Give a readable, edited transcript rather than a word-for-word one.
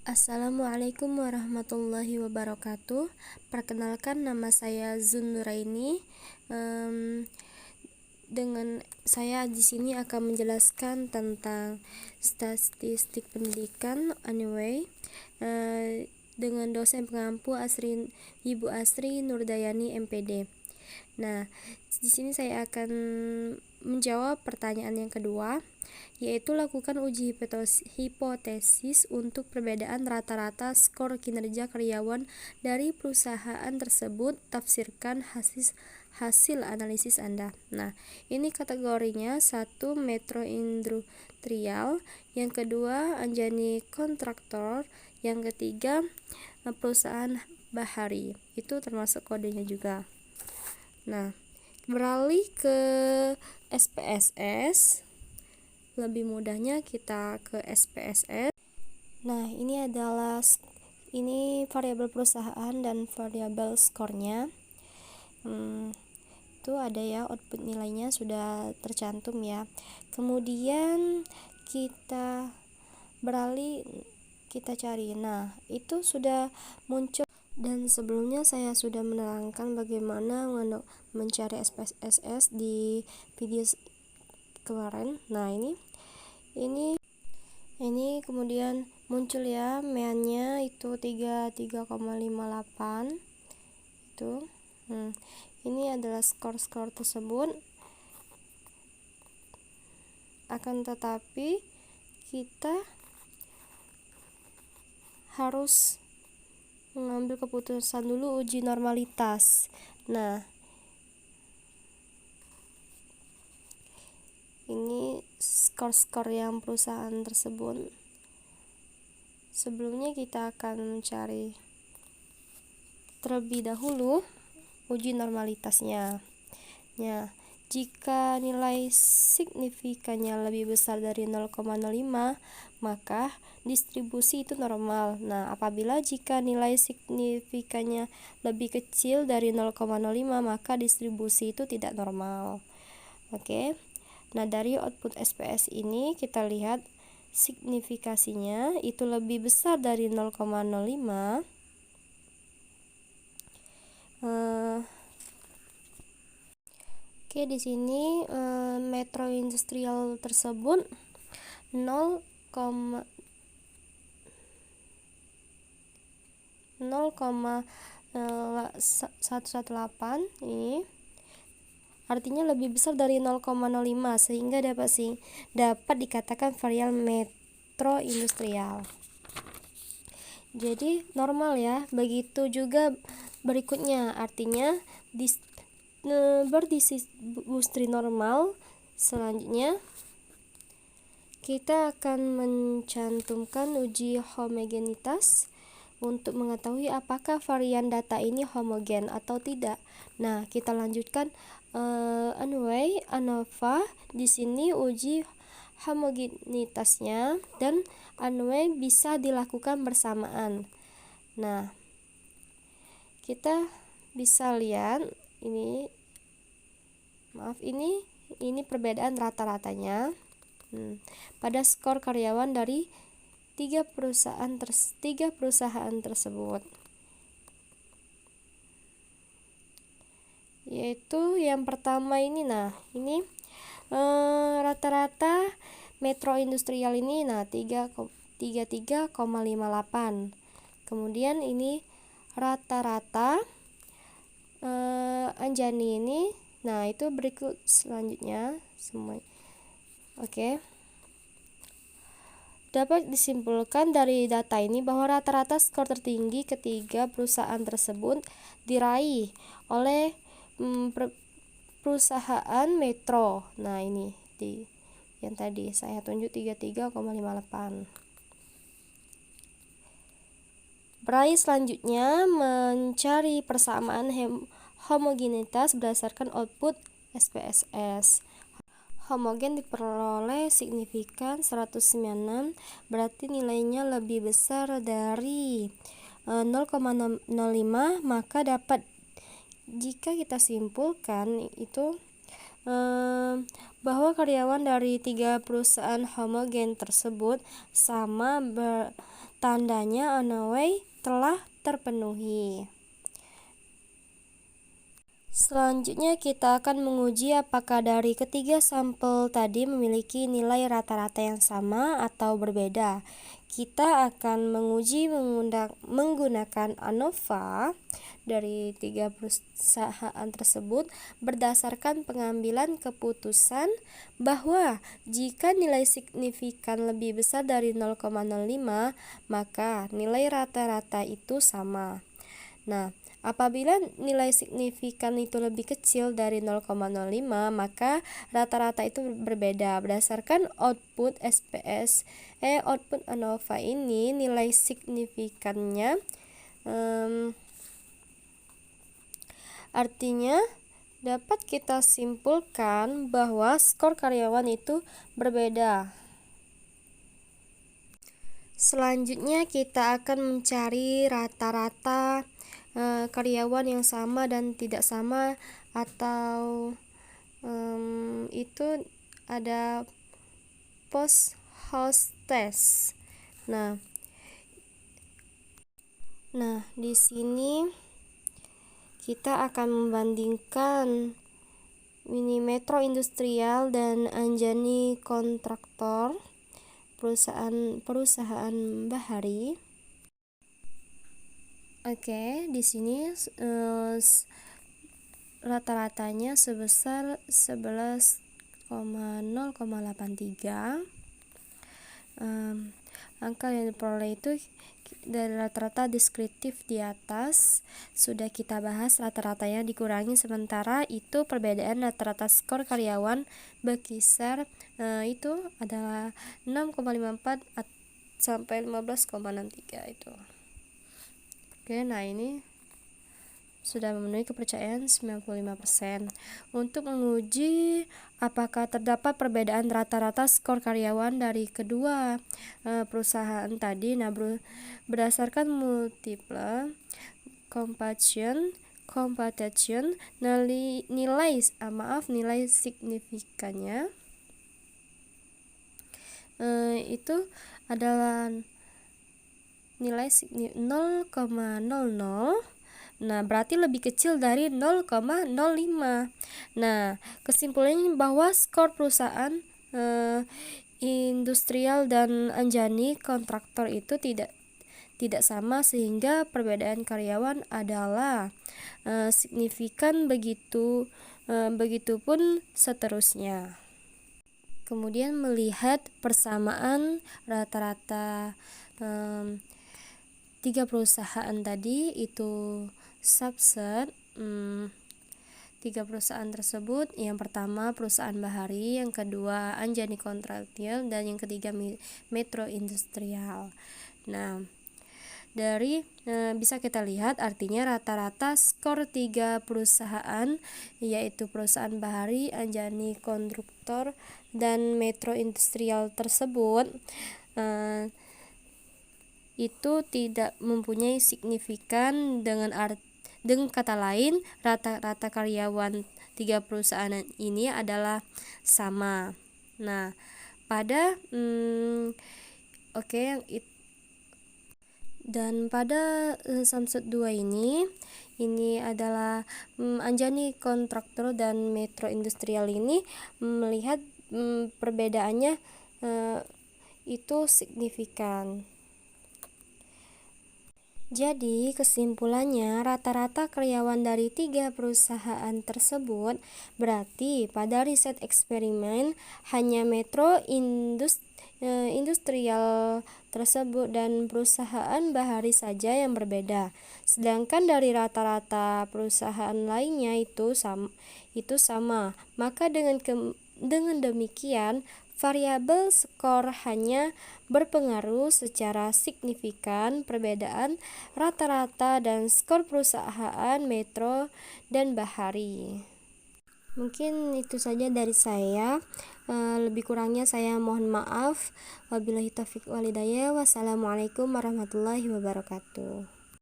Assalamualaikum warahmatullahi wabarakatuh. Perkenalkan, nama saya Zun Nuraini. Dengan saya di sini akan menjelaskan tentang statistik pendidikan dengan dosen pengampu Ibu Asri Nurdayani MPD. Nah, di sini saya akan menjawab pertanyaan yang kedua, yaitu lakukan uji hipotesis untuk perbedaan rata-rata skor kinerja karyawan dari perusahaan tersebut. Tafsirkan hasil analisis Anda. Nah, ini kategorinya: 1. Metro Industrial, yang kedua Anjani Kontraktor, yang ketiga perusahaan Bahari. Itu termasuk kodenya juga. Nah, beralih ke SPSS. Lebih mudahnya kita ke SPSS. Nah, ini variabel perusahaan dan variabel skornya. Itu ada ya, output nilainya sudah tercantum ya. Kemudian kita beralih, kita cari. Nah, itu sudah muncul, dan sebelumnya saya sudah menerangkan bagaimana mencari SPSS di video kemarin. Nah, ini kemudian muncul ya, meannya itu 33,58 itu. Ini adalah skor-skor tersebut. Akan tetapi kita harus mengambil keputusan dulu, uji normalitas. Nah, ini skor-skor yang perusahaan tersebut. Sebelumnya kita akan mencari terlebih dahulu uji normalitasnya. Ya, jika nilai signifikannya lebih besar dari 0,05, maka distribusi itu normal. Nah, apabila jika nilai signifikannya lebih kecil dari 0,05, maka distribusi itu tidak normal. Oke. Nah, dari output SPS ini kita lihat signifikasinya itu lebih besar dari 0,05. Oke, di sini Metro Industrial tersebut 0,118 ini artinya lebih besar dari 0,05, sehingga dapat dikatakan variabel metro industrial. Jadi normal ya. Begitu juga berikutnya, artinya berdistribusi normal. Selanjutnya kita akan mencantumkan uji homogenitas untuk mengetahui apakah varian data ini homogen atau tidak. Nah, kita lanjutkan ANOVA. Di sini uji homogenitasnya dan ANOVA bisa dilakukan bersamaan. Nah, kita bisa lihat ini perbedaan rata-ratanya pada skor karyawan dari tiga perusahaan tersebut, yaitu yang pertama ini. Nah, ini rata-rata Metro Industrial ini 33,58. Kemudian ini rata-rata Anjani ini. Nah, itu berikut selanjutnya semua. Oke. Dapat disimpulkan dari data ini bahwa rata-rata skor tertinggi ketiga perusahaan tersebut diraih oleh perusahaan Metro. Nah, ini yang tadi saya tunjuk 33,58. Beralih selanjutnya mencari persamaan homogenitas berdasarkan output SPSS. Homogen diperoleh signifikan 196, berarti nilainya lebih besar dari 0,05, maka jika kita simpulkan itu bahwa karyawan dari tiga perusahaan homogen tersebut sama tandanya Anaway telah terpenuhi. Selanjutnya kita akan menguji apakah dari ketiga sampel tadi memiliki nilai rata-rata yang sama atau berbeda. Kita akan menguji menggunakan ANOVA dari 3 perusahaan tersebut berdasarkan pengambilan keputusan bahwa jika nilai signifikan lebih besar dari 0,05 maka nilai rata-rata itu sama. Nah, apabila nilai signifikan itu lebih kecil dari 0,05 maka rata-rata itu berbeda. Berdasarkan output SPS, output ANOVA ini nilai signifikannya artinya dapat kita simpulkan bahwa skor karyawan itu berbeda. Selanjutnya kita akan mencari rata-rata karyawan yang sama dan tidak sama, atau itu ada post host test. Nah, di sini kita akan membandingkan Mini Metro Industrial dan Anjani Kontraktor, perusahaan Bahari. Oke, di sini rata-ratanya sebesar 11,083. Angka yang diperoleh itu dari rata-rata deskriptif di atas sudah kita bahas, rata-ratanya dikurangi, sementara itu perbedaan rata-rata skor karyawan berkisar itu adalah 6,54 sampai 15,63 itu. Oke, nah ini sudah memenuhi kepercayaan 95%. Untuk menguji apakah terdapat perbedaan rata-rata skor karyawan dari kedua perusahaan tadi, nah berdasarkan multiple computation nilai signifikannya itu adalah nilai 0,00. Nah, berarti lebih kecil dari 0,05. Nah, kesimpulannya bahwa skor perusahaan industrial dan Anjani Kontraktor itu tidak sama, sehingga perbedaan karyawan adalah signifikan, begitupun seterusnya. Kemudian melihat persamaan rata-rata 3 perusahaan tadi itu subset 3 perusahaan tersebut. Yang pertama perusahaan Bahari, yang kedua Anjani Kontraktor, dan yang ketiga Metro Industrial. Nah, dari bisa kita lihat artinya rata-rata skor 3 perusahaan, yaitu perusahaan Bahari, Anjani Kontraktor, dan Metro Industrial tersebut itu tidak mempunyai signifikan. Dengan kata lain, rata-rata karyawan 3 perusahaan ini adalah sama. Nah, pada dan pada Samsud 2 ini adalah Anjani Kontraktor dan Metro Industrial ini melihat perbedaannya itu signifikan. Jadi kesimpulannya, rata-rata karyawan dari 3 perusahaan tersebut berarti pada riset eksperimen hanya Metro Industrial tersebut dan perusahaan Bahari saja yang berbeda, sedangkan dari rata-rata perusahaan lainnya itu sama. Maka dengan demikian variabel skor hanya berpengaruh secara signifikan perbedaan rata-rata dan skor perusahaan Metro dan Bahari. Mungkin itu saja dari saya. Lebih kurangnya saya mohon maaf. Wabillahi taufiq wal hidayah. Wassalamualaikum warahmatullahi wabarakatuh.